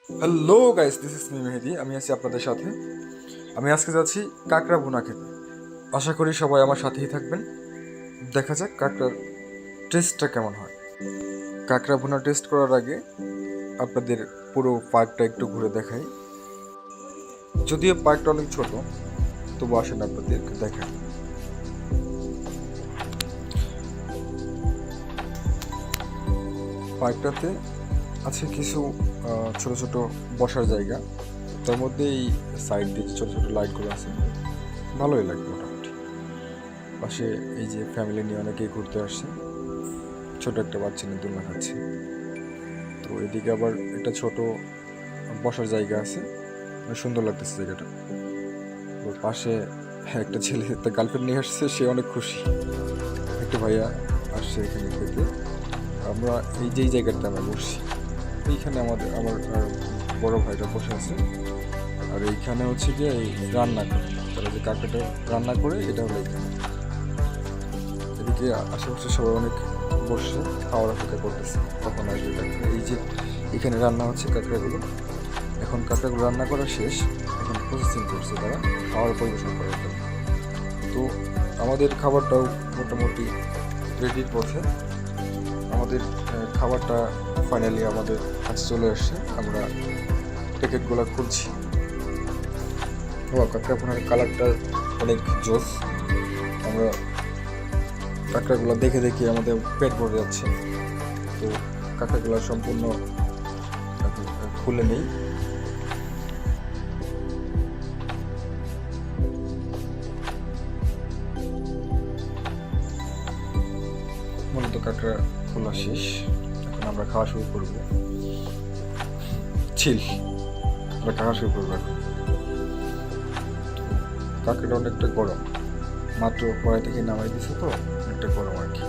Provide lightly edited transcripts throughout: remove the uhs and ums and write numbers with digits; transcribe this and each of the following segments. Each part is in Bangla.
Hello guys, this is me Mehedi. আমি আছি আপনাদের সাথে। আমি আজকে যাচ্ছি কাঁকড়া ভুনা খেতে। আশা করি সবাই আমার সাথেই থাকবেন। দেখা যাক কাঁকড়ার টেস্টটা কেমন হয়। কাঁকড়া ভুনা টেস্ট করার আগে আপনাদের পুরো পার্কটা একটু ঘুরে দেখাই। যদিও পার্কটা অনেক ছোট, তবু আসেন আপনাদেরকে দেখাই। পার্কটাতে আছে কিছু ছোট ছোট বসার জায়গা। তার মধ্যে এই সাইড দিয়ে ছোট ছোট লাইটগুলো আছে, ভালোই লাগে মোটামুটি। পাশে এই যে ফ্যামিলি নিয়ে অনেকেই ঘুরতে আসছে, ছোট একটা বাচ্চা নিয়ে দোলনা খাচ্ছে। তো এদিকে আবার একটা ছোট বসার জায়গা আছে, অনেক সুন্দর লাগতেছে জায়গাটা। ওর পাশে একটা ছেলে একটা গার্লফ্রেন্ড নিয়ে আসছে, সে অনেক খুশি। একটা ভাইয়া আসছে এখানে খেতে। আমরা এই যেই জায়গাটা আমরা বসছি, এইখানে আমার বড় ভাইটা বসে আছে। আর এইখানে হচ্ছে যে এই রান্না করে, তারা যে কাঁকড়াটা রান্না করে, এটা হলো এইখানে। এদিকে আশেপাশে সবাই অনেক বসে খাওয়ার অপেক্ষা করতেছে কখন আসবে কাঁকড়া। এই যে এখানে রান্না হচ্ছে কাঁকড়াগুলো। এখন কাঁকড়াগুলো রান্না করা শেষ, এখন প্রসেসিং করছে তারা খাওয়ার পরিবেশন করার জন্য। তো আমাদের খাবারটাও মোটামুটি রেডির পথে। আমাদের খাবারটা ফাইনালি আমাদের কাছে চলে আসছে। আমরা প্যাকেটগুলো খুলছি। ও কাঁকড়া ভুনার কালারটা অনেক জোস। আমরা কাঁকড়াগুলো দেখে দেখে আমাদের পেট ভরে যাচ্ছে। তো কাঁকড়াগুলো সম্পূর্ণ খুলে নেই। মূলত কাঁকড়া খোলা শেষ, এখন আমরা খাওয়া শুরু করবো। আমরা খাওয়া শুরু করবো এখন। কাঁকড়াটা অনেকটা গরম, মাত্র কড়াই থেকে নামাই দিছে, তো অনেকটা গরম আর কি।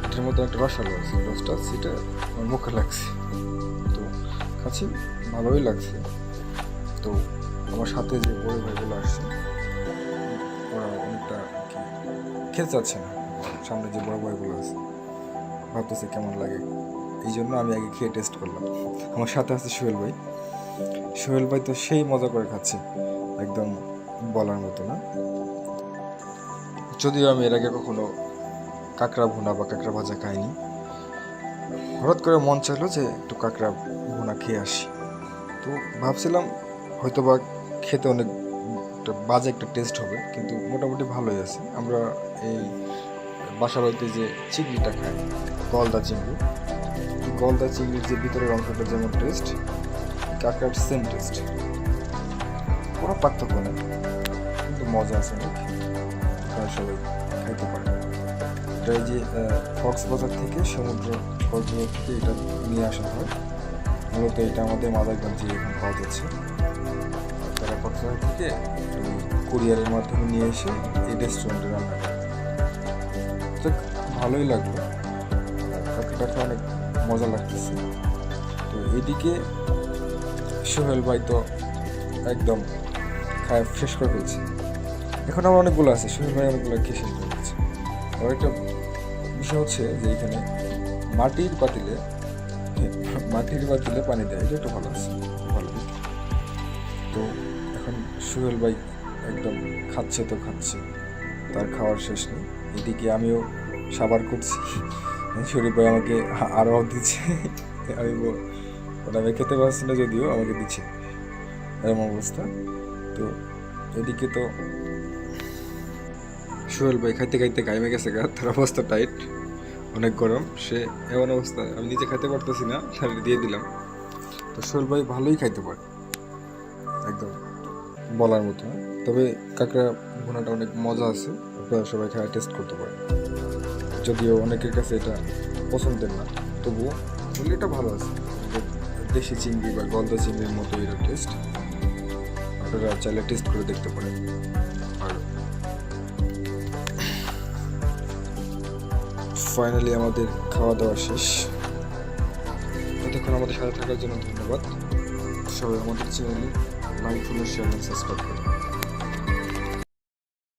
এটার মধ্যে একটা রসালো আছে, রসটা সেটা আমার মুখে লাগছে। তো খাচ্ছি, ভালোই লাগছে। তো আমার সাথে যে বড় ভাইগুলো আসছে, ওরা অনেকটা কি খেতে চাচ্ছে না। সামনে যে বড় ভাইগুলো আছে, ভাবতেছে কেমন লাগে। এই জন্য আমি আগে খেয়ে টেস্ট করলাম। আমার সাথে আছে সোহেল ভাই তো সেই মজা করে খাচ্ছে, একদম বলার মতো না। যদিও আমি এর আগে কখনো কাঁকড়া ভুনা বা কাঁকড়া ভাজা খাইনি। হঠাৎ করে মন চাইলো যে একটু কাঁকড়া ভুনা খেয়ে আসি। তো ভাবছিলাম হয়তো বা খেতে অনেক বাজে একটা টেস্ট হবে, কিন্তু মোটামুটি ভালোই আছে। আমরা এই বাসা বাড়িতে যে চিংড়িটা খাই, গলদা চিংড়ির যে ভিতরের অংশটা যেমন টেস্ট, কাঁকড়ার সেম টেস্ট, কোনো পার্থক্য নেই, কিন্তু মজা আছে অনেক। আপনারা সবাই খাইতে পারেন। এটা এই যে কক্সবাজার থেকে কক্সবাজার থেকে এটা নিয়ে আসা হয়। মূলত এটা আমাদের মাদারগঞ্জে এখন পাওয়া যাচ্ছে। তারা কক্সবাজার থেকে কুরিয়ারের মাধ্যমে নিয়ে এসে এই রেস্টুরেন্টে রান্না করে। তো ভালোই লাগলো, কাঁকড়াটা অনেক মজা লাগতেছে। তো এদিকে সোহেল ভাই তো একদম খায় শেষ করে ফেলছে। এখন আমার অনেকগুলো আছে, সোহেল ভাই অনেকগুলো খেয়ে শেষ করে ফেলছে। আর একটা বিষয় হচ্ছে যে এখানে মাটির পাতিলে পানি দেয়, এটা একটু ভালো আছে, ভালো। তো এখন সোহেল ভাই একদম খাচ্ছে তো খাচ্ছে, তার খাওয়ার শেষ নেই। এদিকে আমিও সাবার করছি, শরীফ ভাই আমাকে আরও দিচ্ছে। আমি খেতে পারছি না, যদিও আমাকে দিচ্ছে, এরকম অবস্থা। তো এদিকে তো সোহেল ভাই খাইতে খাইতে ঘামে গেছে গা, তার অবস্থা টাইট, অনেক গরম। সে এমন অবস্থা, আমি নিজে খাইতে পারতেছি না, তাহলে দিয়ে দিলাম। তো সোহেল ভাই ভালোই খাইতে পারে, একদম বলার মতো না। তবে কাঁকড়া ভুনাটা অনেক মজা আছে, আপনারা সবাই খাওয়া টেস্ট করতে পারেন। যদিও অনেকের কাছে এটা পছন্দের না, তবুও বললে এটা ভালো আছে। দেশি চিংড়ি বা গলদা চিংড়ির মতো এটা টেস্ট, আপনারা চাইলে টেস্ট করে দেখতে পারেন। আর ফাইনালি আমাদের খাওয়া দাওয়া শেষ। এতক্ষণ আমাদের সাথে থাকার জন্য ধন্যবাদ। সবাই আমাদের চ্যানেলে লাইক, ফলো, শেয়ার এবং সাবস্ক্রাইব করুন।